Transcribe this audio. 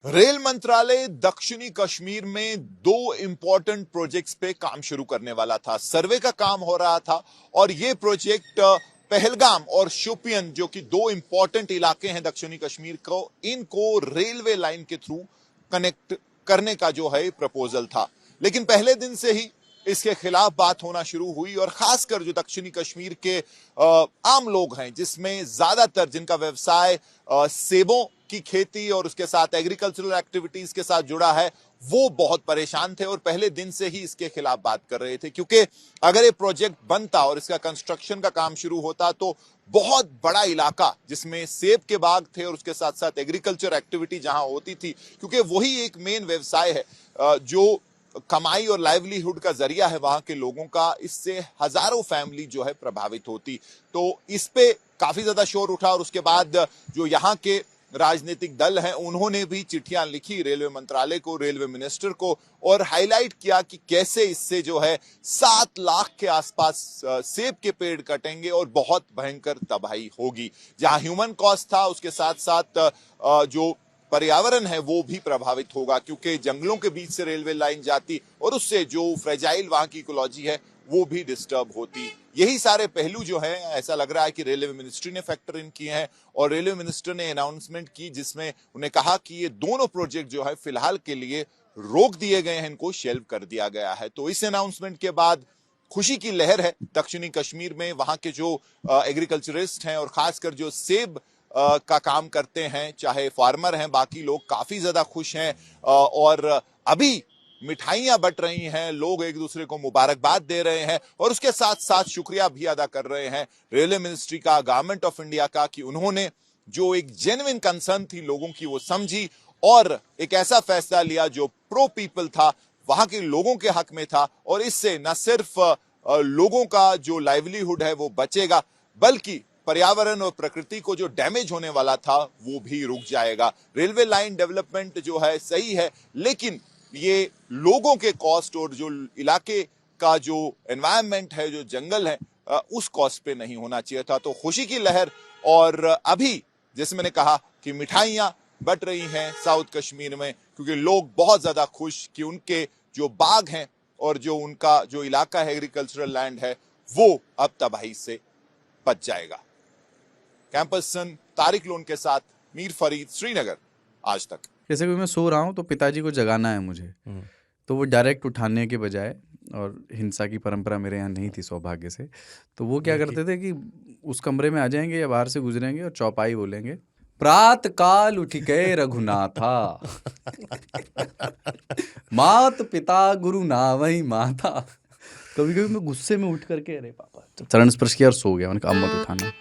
Rail मंत्रालय दक्षिणी कश्मीर में दो इंपॉर्टेंट प्रोजेक्ट्स पे काम शुरू करने वाला था। सर्वे का काम हो रहा था और ये प्रोजेक्ट पहलगाम और शोपियन, जो कि दो इंपॉर्टेंट इलाके हैं दक्षिणी कश्मीर को, इनको रेलवे लाइन के थ्रू कनेक्ट करने का जो है प्रपोजल था। लेकिन पहले दिन से ही इसके खिलाफ बात होना शुरू हुई और खासकर जो दक्षिणी कश्मीर के आम लोग हैं, जिसमें ज्यादातर जिनका व्यवसाय सेबों की खेती और उसके साथ एग्रीकल्चरल एक्टिविटीज के साथ जुड़ा है, वो बहुत परेशान थे और पहले दिन से ही इसके खिलाफ बात कर रहे थे। क्योंकि अगर ये प्रोजेक्ट बनता और इसका कंस्ट्रक्शन का काम शुरू होता तो बहुत बड़ा इलाका जिसमें सेब के बाग थे और उसके साथ साथ एग्रीकल्चर एक्टिविटी जहां होती थी, क्योंकि वही एक मेन व्यवसाय है जो कमाई और लाइवलीहुड का जरिया है वहां के लोगों का, इससे हजारों फैमिली जो है प्रभावित होती। तो इस पे काफी ज्यादा शोर उठा और उसके बाद जो यहाँ के राजनीतिक दल हैं उन्होंने भी चिट्ठियां लिखी रेलवे मंत्रालय को, रेलवे मिनिस्टर को, और हाईलाइट किया कि कैसे इससे जो है 7 लाख के आसपास सेब के पेड़ कटेंगे और बहुत भयंकर तबाही होगी। जहां ह्यूमन कॉस्ट था, उसके साथ साथ जो पर्यावरण है वो भी प्रभावित होगा, क्योंकि जंगलों के बीच से रेलवे लाइन जाती और उससे जो फ्रेजाइल वहां की इकोलॉजी है वो भी डिस्टर्ब होती। यही सारे पहलू जो है ऐसा लग रहा है कि रेलवे मिनिस्ट्री ने फैक्टर इन किए हैं और रेलवे मिनिस्टर ने अनाउंसमेंट की जिसमें उन्हें कहा कि ये दोनों प्रोजेक्ट जो है फिलहाल के लिए रोक दिए गए हैं, इनको शेल्व कर दिया गया है। तो इस अनाउंसमेंट के बाद खुशी की लहर है दक्षिणी कश्मीर में। वहां के जो एग्रीकल्चरिस्ट हैं और खासकर जो सेब का काम करते हैं, चाहे फार्मर हैं, बाकी लोग काफी ज्यादा खुश हैं और अभी मिठाइयां बंट रही हैं, लोग एक दूसरे को मुबारकबाद दे रहे हैं और उसके साथ साथ शुक्रिया भी अदा कर रहे हैं रेलवे मिनिस्ट्री का, गवर्नमेंट ऑफ इंडिया का, कि उन्होंने जो एक जेन्युइन कंसर्न थी लोगों की वो समझी और एक ऐसा फैसला लिया जो प्रो पीपल था, वहां के लोगों के हक में था। और इससे न सिर्फ लोगों का जो लाइवलीहुड है वो बचेगा, बल्कि पर्यावरण और प्रकृति को जो डैमेज होने वाला था वो भी रुक जाएगा। रेलवे लाइन डेवलपमेंट जो है सही है, लेकिन ये लोगों के कॉस्ट और जो इलाके का जो एनवायरनमेंट है, जो जंगल है, उस कॉस्ट पे नहीं होना चाहिए था। तो खुशी की लहर। और अभी जैसे मैंने कहा कि मिठाइयां बट रही हैं साउथ कश्मीर में, क्योंकि लोग बहुत ज्यादा खुश कि उनके जो बाग हैं और जो उनका जो इलाका है एग्रीकल्चरल लैंड है वो अब तबाही से बच जाएगा। कैंपस सन तारिक लोन के साथ मीर फरीद, श्रीनगर, आज तक। जैसे कि मैं सो रहा हूँ तो पिताजी को जगाना है मुझे, तो वो डायरेक्ट उठाने के बजाय, और हिंसा की परंपरा मेरे यहाँ नहीं थी सौभाग्य से, तो वो क्या करते थे कि उस कमरे में आ जाएंगे या बाहर से गुजरेंगे और चौपाई बोलेंगे, प्रात काल उठ गए रघुनाथा मात पिता गुरु नावई माता। कभी कभी मैं गुस्से में उठ करके अरे पापा चरण स्पर्श किया और सो गया। मैंने कहा अब मत उठाना।